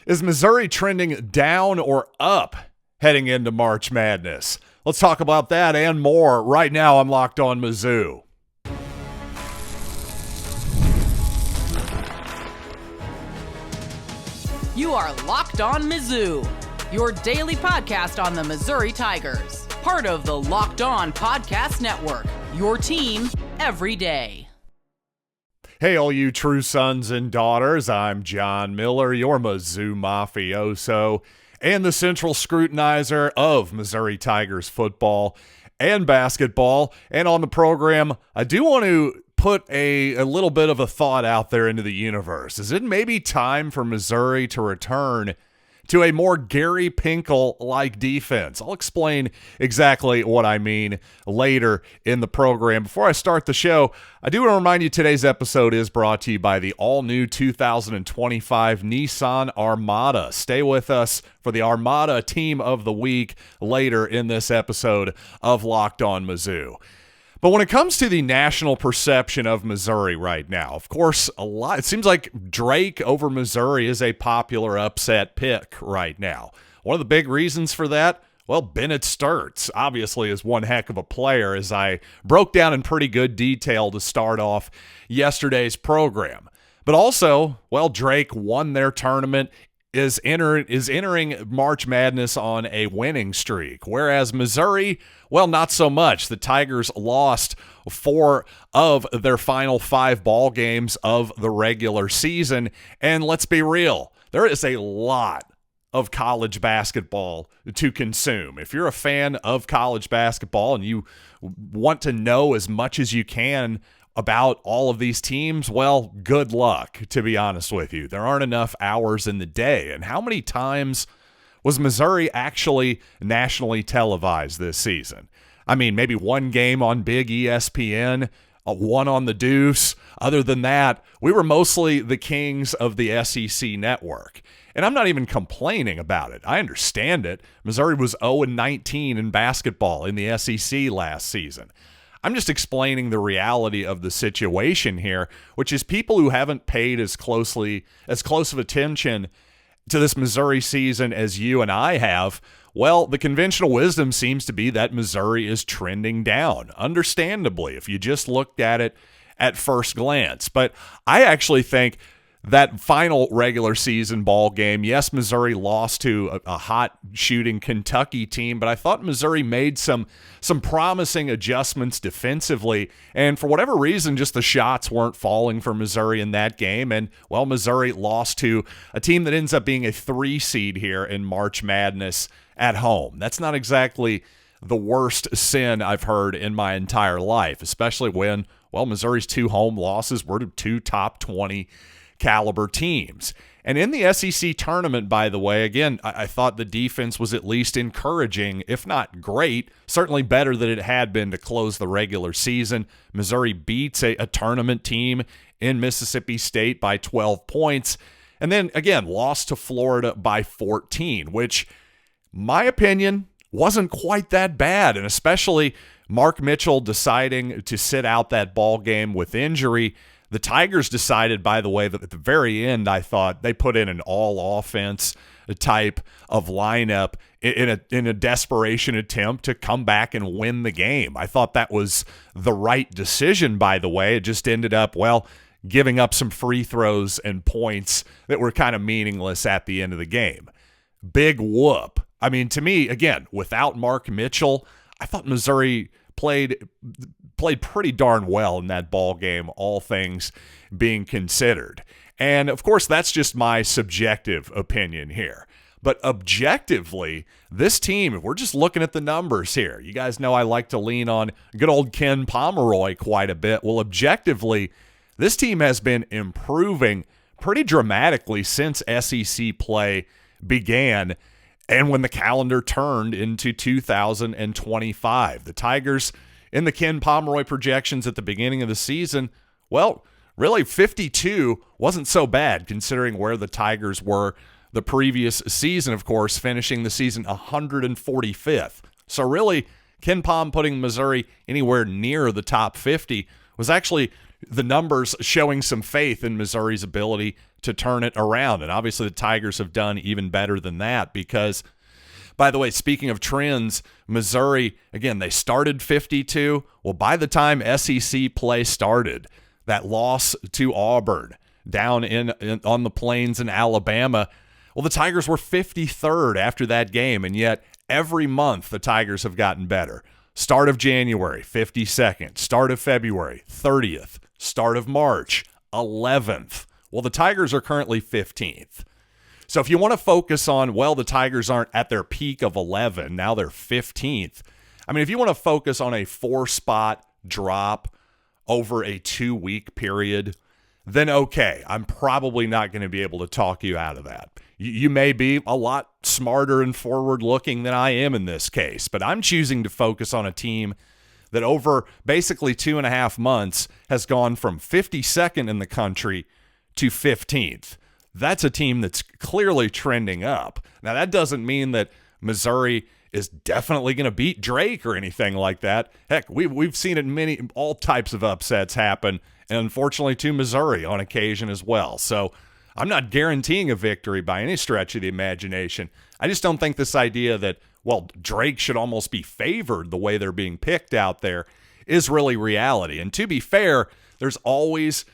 Is Missouri trending down or up heading into March Madness? Let's talk about that and more right now on Locked On Mizzou. You are Locked On Mizzou, your daily podcast on the Missouri Tigers. Part of the Locked On Podcast Network, your team every day. Hey, all you true sons and daughters, I'm John Miller, your Mizzou mafioso, and the central scrutinizer of Missouri Tigers football and basketball. And on the program, I do want to put a little bit of a thought out there into the universe. Is it maybe time for Missouri to return to a more Gary Pinkel-like defense? I'll explain exactly what I mean later in the program. Before I start the show, I do want to remind you today's episode is brought to you by the all-new 2025 Nissan Armada. Stay with us for the Armada Team of the Week later in this episode of Locked On Mizzou. But when it comes to the national perception of Missouri right now, of course, it seems like Drake over Missouri is a popular upset pick right now. One of the big reasons for that, well, Bennett Sturts obviously is one heck of a player, as I broke down in pretty good detail to start off yesterday's program. But also, well, Drake won their tournament, is entering March Madness on a winning streak, whereas Missouri, well, not so much. The Tigers lost 4 of their final 5 ball games of the regular season, and let's be real, there is a lot of college basketball to consume. If you're a fan of college basketball and you want to know as much as you can about all of these teams, well, good luck, to be honest with you. There aren't enough hours in the day. And how many times was Missouri actually nationally televised this season? I mean, maybe one game on big ESPN, one on the Deuce. Other than that, we were mostly the kings of the SEC network. And I'm not even complaining about it. I understand it. Missouri was 0-19 in basketball in the SEC last season. I'm just explaining the reality of the situation here, which is people who haven't paid as close of attention to this Missouri season as you and I have. Well, the conventional wisdom seems to be that Missouri is trending down, understandably, if you just looked at it at first glance. But I actually think that final regular season ball game, yes, Missouri lost to a hot shooting Kentucky team, but I thought Missouri made some promising adjustments defensively, and for whatever reason, just the shots weren't falling for Missouri in that game, and, well, Missouri lost to a team that ends up being a 3 seed here in March Madness at home. That's not exactly the worst sin I've heard in my entire life, especially when, well, Missouri's 2 home losses were to 2 top 20 caliber teams. And in the SEC tournament, by the way, again, I thought the defense was at least encouraging, if not great, certainly better than it had been to close the regular season. Missouri beats a tournament team in Mississippi State by 12 points, and then, again, lost to Florida by 14, which, my opinion, wasn't quite that bad, and especially Mark Mitchell deciding to sit out that ball game with injury. The Tigers decided, by the way, that at the very end, I thought they put in an all-offense type of lineup in a desperation attempt to come back and win the game. I thought that was the right decision, by the way. It just ended up, well, giving up some free throws and points that were kind of meaningless at the end of the game. Big whoop. I mean, to me, again, without Mark Mitchell, I thought Missouri played pretty darn well in that ball game, all things being considered. And, of course, that's just my subjective opinion here. But objectively, this team, if we're just looking at the numbers here, you guys know I like to lean on good old Ken Pomeroy quite a bit. Well, objectively, this team has been improving pretty dramatically since SEC play began and when the calendar turned into 2025. The Tigers, in the Ken Pomeroy projections at the beginning of the season, well, really 52 wasn't so bad considering where the Tigers were the previous season, of course, finishing the season 145th. So really, Ken Pom putting Missouri anywhere near the top 50 was actually the numbers showing some faith in Missouri's ability to turn it around. And obviously the Tigers have done even better than that because, by the way, speaking of trends, Missouri, again, they started 52. Well, by the time SEC play started, that loss to Auburn down on the plains in Alabama, well, the Tigers were 53rd after that game, and yet every month the Tigers have gotten better. Start of January, 52nd. Start of February, 30th. Start of March, 11th. Well, the Tigers are currently 15th. So if you want to focus on, well, the Tigers aren't at their peak of 11, now they're 15th. I mean, if you want to focus on a 4-spot drop over a 2-week period, then okay, I'm probably not going to be able to talk you out of that. You may be a lot smarter and forward-looking than I am in this case, but I'm choosing to focus on a team that over basically 2.5 months has gone from 52nd in the country to 15th. That's a team that's clearly trending up. Now, that doesn't mean that Missouri is definitely going to beat Drake or anything like that. Heck, we've seen it all types of upsets happen, and unfortunately to Missouri on occasion as well. So I'm not guaranteeing a victory by any stretch of the imagination. I just don't think this idea that, well, Drake should almost be favored the way they're being picked out there is really reality. And to be fair, there's always,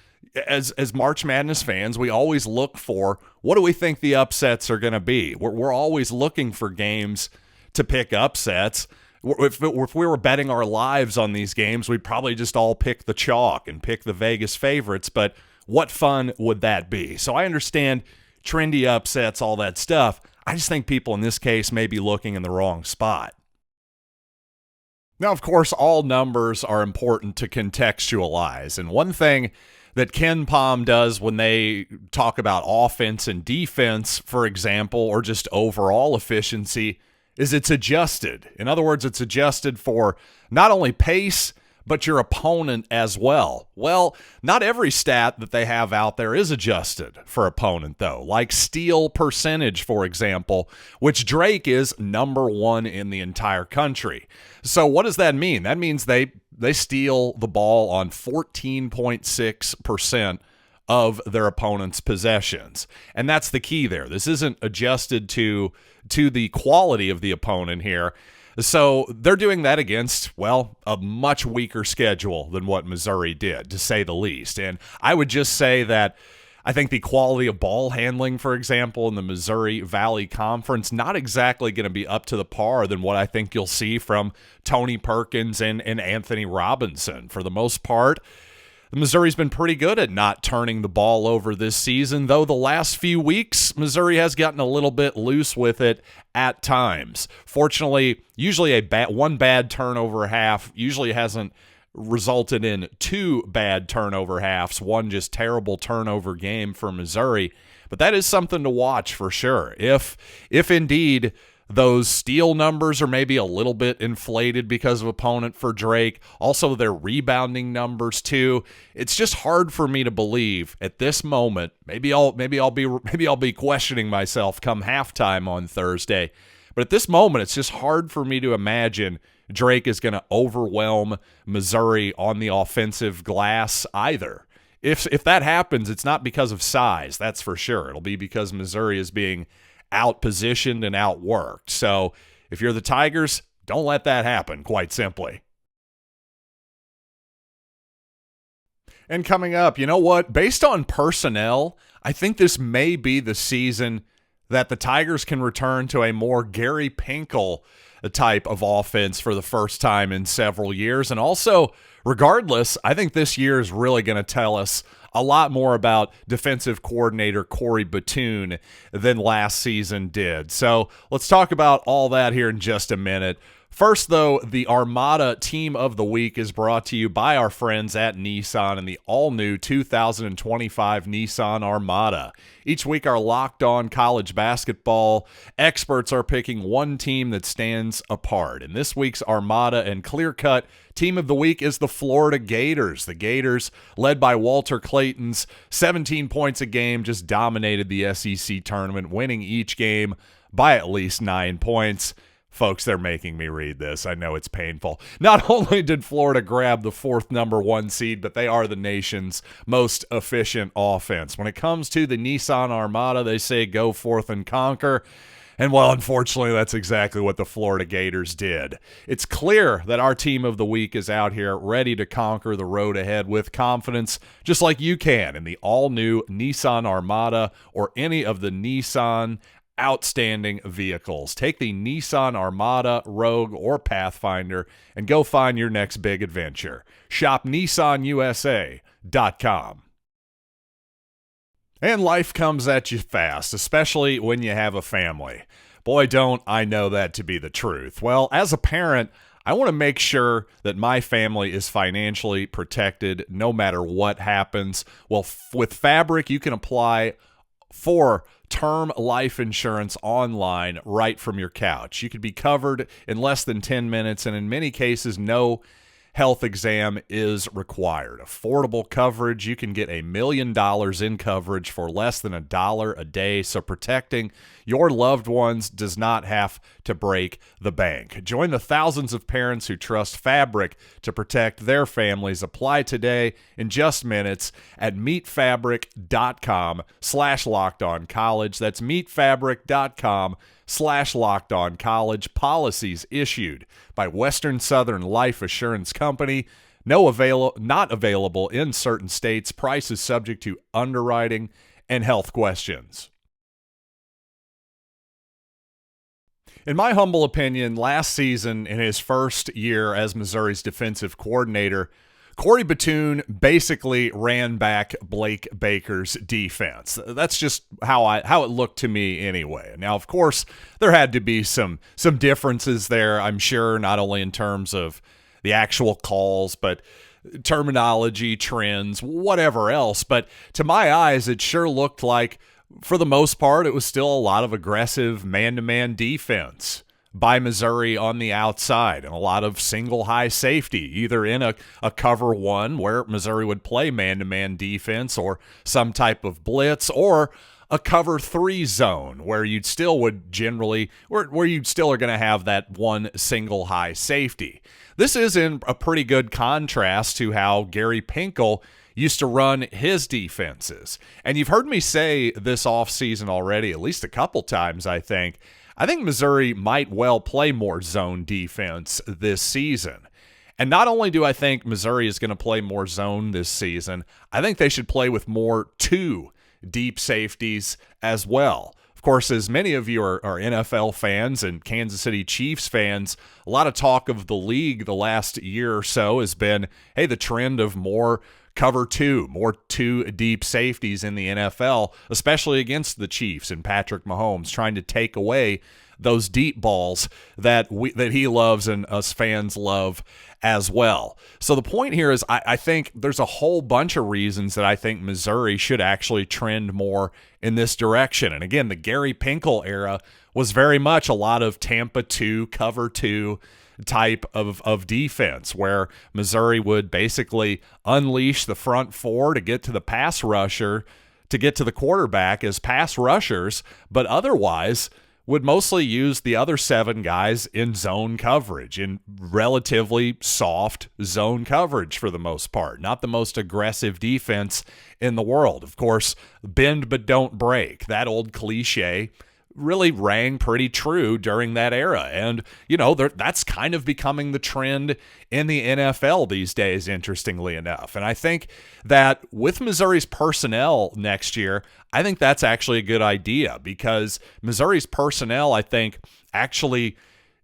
as March Madness fans, we always look for, what do we think the upsets are going to be? We're always looking for games to pick upsets. If we were betting our lives on these games, we'd probably just all pick the chalk and pick the Vegas favorites, but what fun would that be? So I understand trendy upsets, all that stuff. I just think people in this case may be looking in the wrong spot. Now, of course, all numbers are important to contextualize, and one thing that Ken Pom does when they talk about offense and defense, for example, or just overall efficiency, is it's adjusted. In other words, it's adjusted for not only pace, but your opponent as well. Well, not every stat that they have out there is adjusted for opponent, though, like steal percentage, for example, which Drake is #1 in the entire country. So what does that mean? That means they steal the ball on 14.6% of their opponent's possessions. And that's the key there. This isn't adjusted to the quality of the opponent here. So they're doing that against, well, a much weaker schedule than what Missouri did, to say the least. And I would just say that I think the quality of ball handling, for example, in the Missouri Valley Conference, not exactly going to be up to the par than what I think you'll see from Tony Perkins and Anthony Robinson. For the most part, Missouri's been pretty good at not turning the ball over this season, though the last few weeks, Missouri has gotten a little bit loose with it at times. Fortunately, usually one bad turnover half usually hasn't resulted in 2 bad turnover halves, one just terrible turnover game for Missouri. But that is something to watch for sure. If indeed those steal numbers are maybe a little bit inflated because of opponent for Drake. Also, their rebounding numbers too. It's just hard for me to believe at this moment. Maybe I'll be questioning myself come halftime on Thursday. But at this moment, it's just hard for me to imagine Drake is going to overwhelm Missouri on the offensive glass either. If that happens, it's not because of size, that's for sure. It'll be because Missouri is being out-positioned and outworked. So if you're the Tigers, don't let that happen, quite simply. And coming up, you know what? Based on personnel, I think this may be the season that the Tigers can return to a more Gary Pinkel type of offense for the first time in several years. And also, regardless, I think this year is really going to tell us a lot more about defensive coordinator Corey Batoon than last season did. So let's talk about all that here in just a minute. First, though, the Armada Team of the Week is brought to you by our friends at Nissan and the all-new 2025 Nissan Armada. Each week, our Locked On college basketball experts are picking one team that stands apart. And this week's Armada and clear-cut Team of the Week is the Florida Gators. The Gators, led by Walter Clayton's 17 points a game, just dominated the SEC tournament, winning each game by at least 9 points. Folks, they're making me read this. I know it's painful. Not only did Florida grab the 4th number 1 seed, but they are the nation's most efficient offense. When it comes to the Nissan Armada, they say go forth and conquer. And, well, unfortunately, that's exactly what the Florida Gators did. It's clear that our team of the week is out here ready to conquer the road ahead with confidence, just like you can in the all-new Nissan Armada or any of the Nissan outstanding vehicles. Take the Nissan Armada, Rogue, or Pathfinder and go find your next big adventure. Shop NissanUSA.com. And life comes at you fast, especially when you have a family. Boy, don't I know that to be the truth. Well, as a parent, I want to make sure that my family is financially protected no matter what happens. Well, with Fabric, you can apply for term life insurance online right from your couch. You could be covered in less than 10 minutes, and in many cases, no health exam is required. Affordable coverage. You can get $1 million in coverage for less than $1 a day, so protecting your loved ones does not have to break the bank. Join the thousands of parents who trust Fabric to protect their families. Apply today in just minutes at meetfabric.com/lockedoncollege. That's meetfabric.com/lockedoncollege. Policies issued by Western Southern Life Assurance Company. Not available in certain states. Prices subject to underwriting and health questions. In my humble opinion, last season, in his first year as Missouri's defensive coordinator, Corey Batoon basically ran back Blake Baker's defense. That's just how it looked to me anyway. Now, of course, there had to be some differences there, I'm sure, not only in terms of the actual calls, but terminology, trends, whatever else. But to my eyes, it sure looked like, for the most part, it was still a lot of aggressive man-to-man defense by Missouri on the outside, and a lot of single high safety, either in a cover one where Missouri would play man-to-man defense or some type of blitz, or a cover 3 zone where you'd still are going to have that one single high safety. This is in a pretty good contrast to how Gary Pinkel used to run his defenses. And you've heard me say this offseason already, at least a couple times, I think Missouri might well play more zone defense this season. And not only do I think Missouri is going to play more zone this season, I think they should play with more 2 deep safeties as well. Of course, as many of you are NFL fans and Kansas City Chiefs fans, a lot of talk of the league the last year or so has been, hey, the trend of more cover 2, more 2 deep safeties in the NFL, especially against the Chiefs and Patrick Mahomes, trying to take away those deep balls that he loves and us fans love as well. So the point here is I think there's a whole bunch of reasons that I think Missouri should actually trend more in this direction. And again, the Gary Pinkel era was very much a lot of Tampa 2, cover 2 type of defense, where Missouri would basically unleash the front 4 to get to the pass rusher, to get to the quarterback as pass rushers, but otherwise would mostly use the other 7 guys in zone coverage, in relatively soft zone coverage for the most part. Not the most aggressive defense in the world. Of course, bend but don't break. That old cliche really rang pretty true during that era. And, that's kind of becoming the trend in the NFL these days, interestingly enough. And I think that with Missouri's personnel next year, I think that's actually a good idea, because Missouri's personnel, I think, actually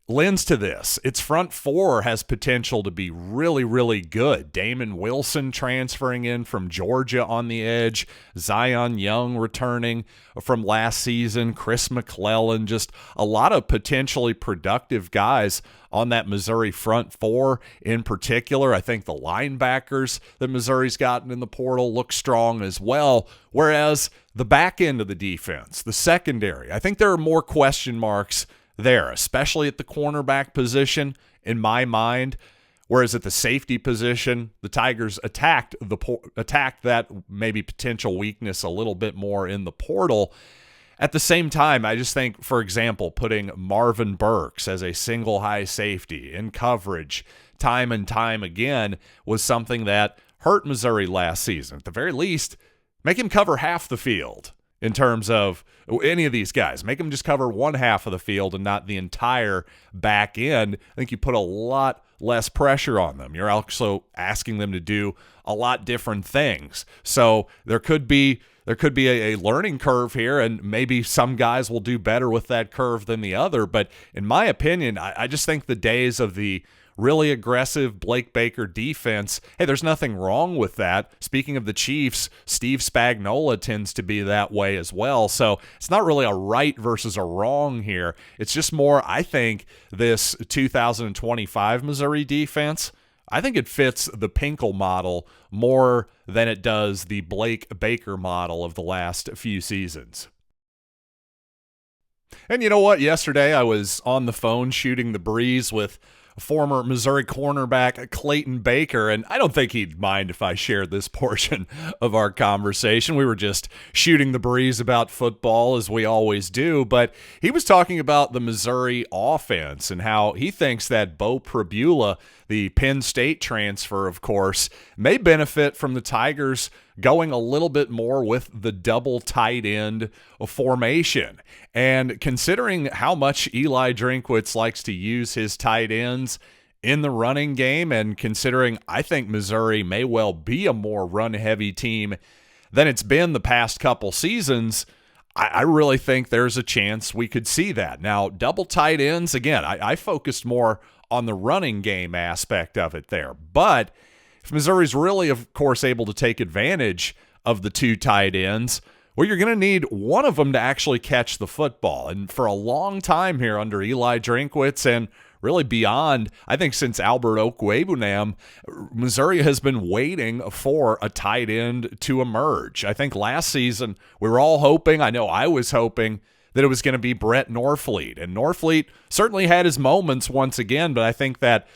lends to this. Its front 4 has potential to be really, really good. Damon Wilson transferring in from Georgia on the edge, Zion Young returning from last season, Chris McClellan, just a lot of potentially productive guys on that Missouri front 4 in particular. I think the linebackers that Missouri's gotten in the portal look strong as well, whereas the back end of the defense, the secondary, I think there are more question marks there, especially at the cornerback position, in my mind. Whereas at the safety position, the Tigers attacked that maybe potential weakness a little bit more in the portal. at the same time, I just think, for example, putting Marvin Burks as a single high safety in coverage time and time again was something that hurt Missouri last season. At the very least, make him cover half the field in terms of any of these guys. Make him just cover one half of the field and not the entire back end. I think you put a lot less pressure on them. You're also asking them to do a lot different things. So there could be a learning curve here, and maybe some guys will do better with that curve than the other. But in my opinion, I just think the days of the really aggressive Blake Baker defense, hey, there's nothing wrong with that. Speaking of the Chiefs, Steve Spagnuolo tends to be that way as well. So it's not really a right versus a wrong here. It's just more, I think, this 2025 Missouri defense, I think it fits the Pinkel model more than it does the Blake Baker model of the last few seasons. And you know what? Yesterday I was on the phone shooting the breeze with former Missouri cornerback Clayton Baker, and I don't think he'd mind if I shared this portion of our conversation. We were just shooting the breeze about football, as we always do, but he was talking about the Missouri offense and how he thinks that Bo Pribula, the Penn State transfer, of course, may benefit from the Tigers going a little bit more with the double tight end formation. And considering how much Eli Drinkwitz likes to use his tight ends in the running game, and considering I think Missouri may well be a more run-heavy team than it's been the past couple seasons, I really think there's a chance we could see that. Now, double tight ends, again, I focused more on the running game aspect of it there. But if Missouri's really, of course, able to take advantage of the two tight ends, well, you're going to need one of them to actually catch the football. And for a long time here under Eli Drinkwitz and really beyond, I think since Albert Okwuegbunam, Missouri has been waiting for a tight end to emerge. I think last season we were all hoping, I know I was hoping, that it was going to be Brett Norfleet. And Norfleet certainly had his moments once again, but I think that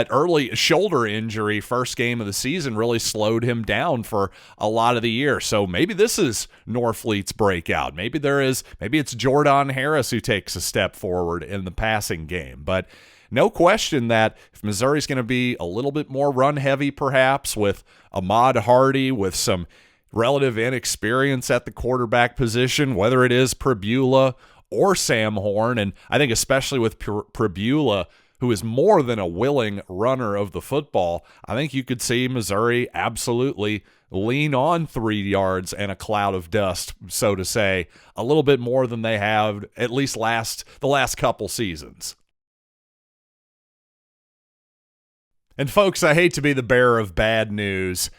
early shoulder injury first game of the season really slowed him down for a lot of the year. So maybe this is Norfleet's breakout. Maybe it's Jordan Harris who takes a step forward in the passing game. But no question that if Missouri's going to be a little bit more run-heavy perhaps with Ahmad Hardy, with some relative inexperience at the quarterback position, whether it is Pribula or Sam Horn, and I think especially with Pribula, who is more than a willing runner of the football, I think you could see Missouri absolutely lean on 3 yards and a cloud of dust, so to say, a little bit more than they have at least the last couple seasons. And folks, I hate to be the bearer of bad news,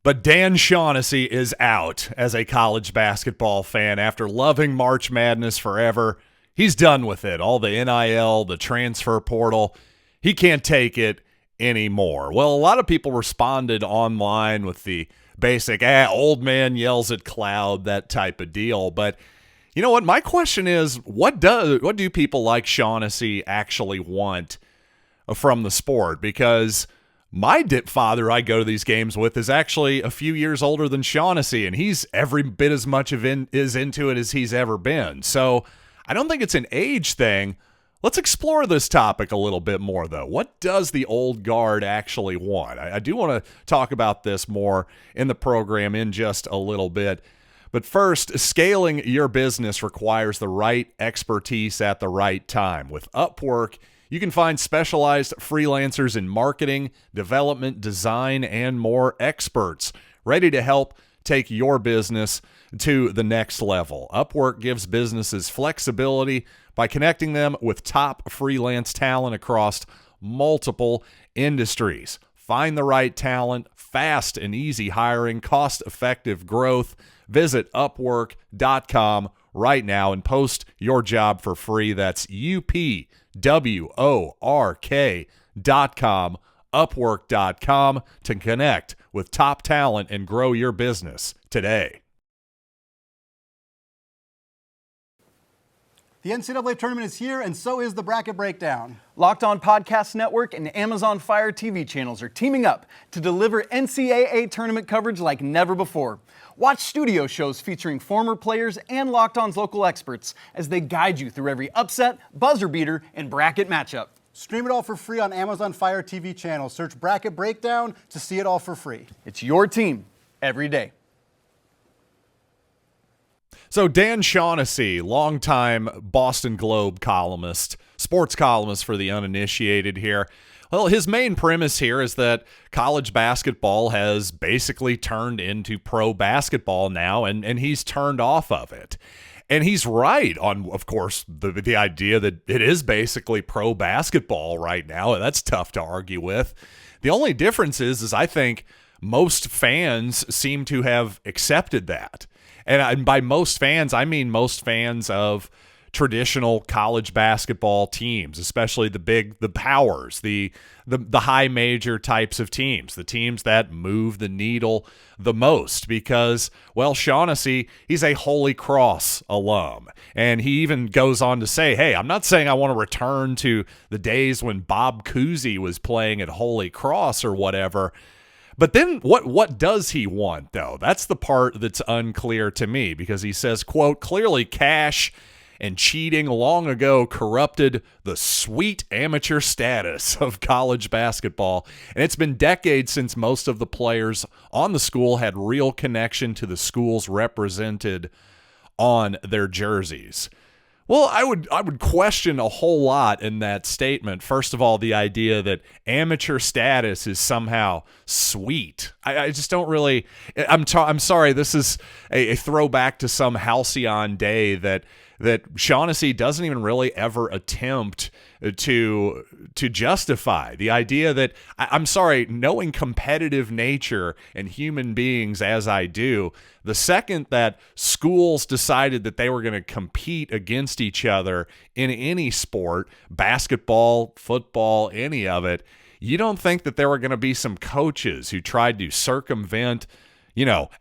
but Dan Shaughnessy is out as a college basketball fan after loving March Madness forever. He's done with it. All the NIL, the transfer portal, he can't take it anymore. Well, a lot of people responded online with the basic, old man yells at cloud, that type of deal. But you know what? My question is, what do people like Shaughnessy actually want from the sport? Because my father I go to these games with is actually a few years older than Shaughnessy, and he's every bit as much into it as he's ever been. So I don't think it's an age thing. Let's explore this topic a little bit more, though. What does the old guard actually want? I do want to talk about this more in the program in just a little bit. But first, scaling your business requires the right expertise at the right time. With Upwork, you can find specialized freelancers in marketing, development, design, and more, experts ready to help take your business to the next level. Upwork gives businesses flexibility by connecting them with top freelance talent across multiple industries. Find the right talent, fast and easy hiring, cost-effective growth. Visit Upwork.com right now and post your job for free. That's UPWORK.com, Upwork.com, to connect with top talent and grow your business today. The NCAA tournament is here, and so is the bracket breakdown. Locked On Podcast Network and Amazon Fire TV channels are teaming up to deliver NCAA tournament coverage like never before. Watch studio shows featuring former players and Locked On's local experts as they guide you through every upset, buzzer beater, and bracket matchup. Stream it all for free on Amazon Fire TV channel. Search Bracket Breakdown to see it all for free. It's your team every day. So Dan Shaughnessy, longtime Boston Globe columnist, sports columnist for the uninitiated here. Well, his main premise here is that college basketball has basically turned into pro basketball now, and he's turned off of it. And he's right on, of course, the idea that it is basically pro basketball right now. That's tough to argue with. The only difference is I think most fans seem to have accepted that. And by most fans, I mean most fans of traditional college basketball teams, especially the powers, the high major types of teams, the teams that move the needle the most. Because, well, Shaughnessy, he's a Holy Cross alum. And he even goes on to say, hey, I'm not saying I want to return to the days when Bob Cousy was playing at Holy Cross or whatever. But then what does he want, though? That's the part that's unclear to me, because he says, quote, clearly cash and cheating long ago corrupted the sweet amateur status of college basketball, and it's been decades since most of the players on the school had real connection to the schools represented on their jerseys. Well, I would question a whole lot in that statement. First of all, the idea that amateur status is somehow sweet. I just don't really. I'm sorry. This is a throwback to some halcyon day that Shaughnessy doesn't even really ever attempt to justify. The idea that, I'm sorry, knowing competitive nature and human beings as I do, the second that schools decided that they were going to compete against each other in any sport, basketball, football, any of it, you don't think that there were going to be some coaches who tried to circumvent,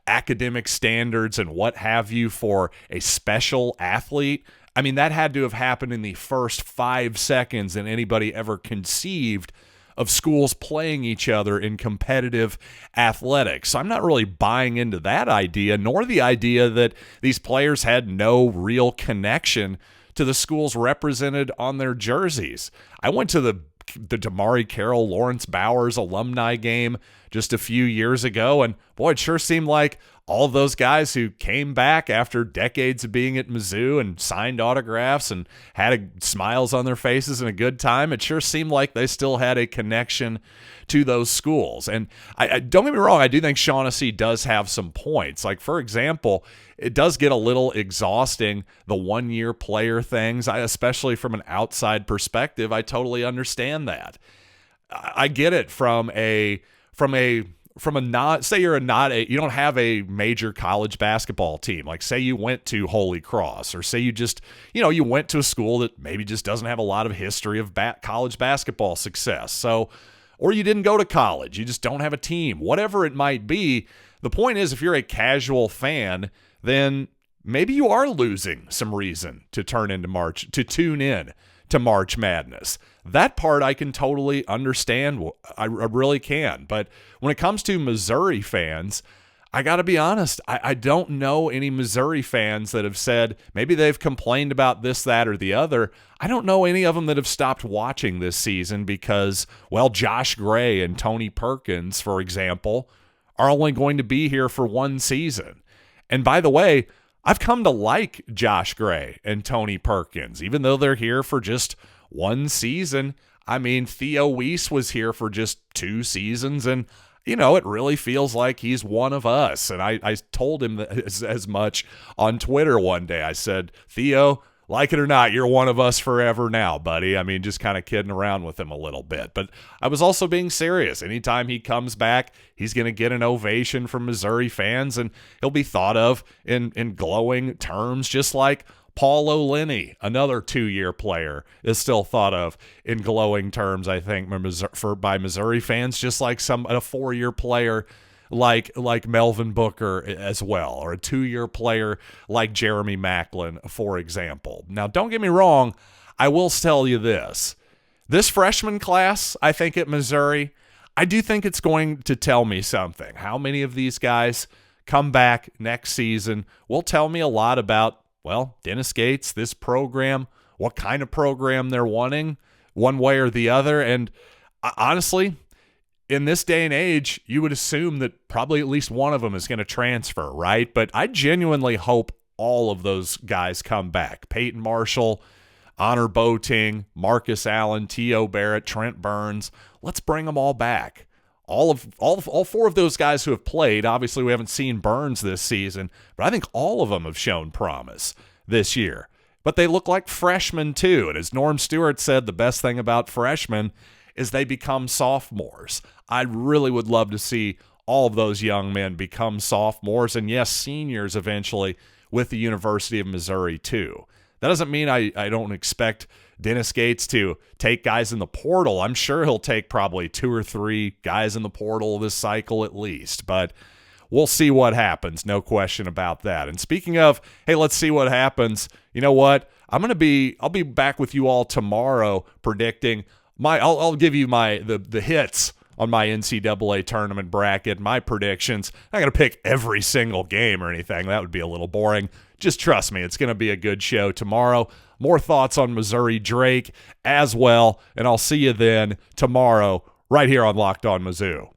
academic standards and what have you for a special athlete? I mean, that had to have happened in the first 5 seconds that anybody ever conceived of schools playing each other in competitive athletics. So I'm not really buying into that idea, nor the idea that these players had no real connection to the schools represented on their jerseys. I went to the Damari Carroll, Lawrence Bowers alumni game just a few years ago, and boy, it sure seemed like all of those guys who came back after decades of being at Mizzou and signed autographs and had smiles on their faces and a good time, it sure seemed like they still had a connection to those schools. And I don't get me wrong, I do think Shaughnessy does have some points. Like, for example, it does get a little exhausting, the one-year player things, especially from an outside perspective. I totally understand that. I get it from a not, say you don't have a major college basketball team. Like, say you went to Holy Cross, or say you just, you went to a school that maybe just doesn't have a lot of history of college basketball success. So, or you didn't go to college, you just don't have a team, whatever it might be. The point is, if you're a casual fan, then maybe you are losing some reason to tune in to March Madness. That part I can totally understand. I really can. But when it comes to Missouri fans, I got to be honest, I don't know any Missouri fans that have said, maybe they've complained about this, that, or the other. I don't know any of them that have stopped watching this season because, well, Josh Gray and Tony Perkins, for example, are only going to be here for one season. And by the way, I've come to like Josh Gray and Tony Perkins, even though they're here for just one season. I mean, Theo Weiss was here for just 2 seasons, and, it really feels like he's one of us. And I told him as much on Twitter one day. I said, Theo, like it or not, you're one of us forever now, buddy. I mean, just kind of kidding around with him a little bit. But I was also being serious. Anytime he comes back, he's going to get an ovation from Missouri fans, and he'll be thought of in glowing terms, just like Paul O'Linney, another 2-year player, is still thought of in glowing terms, I think, by Missouri fans, just like a 4-year player like Melvin Booker as well, or a 2-year player like Jeremy Maclin, for example. Now, don't get me wrong, I will tell you this. This freshman class, I think, at Missouri, I do think it's going to tell me something. How many of these guys come back next season will tell me a lot about, well, Dennis Gates, this program, what kind of program they're wanting, one way or the other. And honestly, in this day and age, you would assume that probably at least one of them is going to transfer, right? But I genuinely hope all of those guys come back. Peyton Marshall, Honor Boating, Marcus Allen, T.O. Barrett, Trent Burns. Let's bring them all back. All 4 of those guys who have played, obviously we haven't seen Burns this season, but I think all of them have shown promise this year. But they look like freshmen too. And as Norm Stewart said, the best thing about freshmen is they become sophomores. I really would love to see all of those young men become sophomores and, yes, seniors eventually with the University of Missouri too. That doesn't mean I don't expect Dennis Gates to take guys in the portal. I'm sure he'll take probably 2 or 3 guys in the portal this cycle at least, but we'll see what happens. No question about that. And speaking of, hey, let's see what happens. You know what? I'll be back with you all tomorrow predicting I'll give you the hits on my NCAA tournament bracket, my predictions. I'm not going to pick every single game or anything. That would be a little boring. Just trust me, it's going to be a good show tomorrow. More thoughts on Missouri Drake as well, and I'll see you then tomorrow right here on Locked On Mizzou.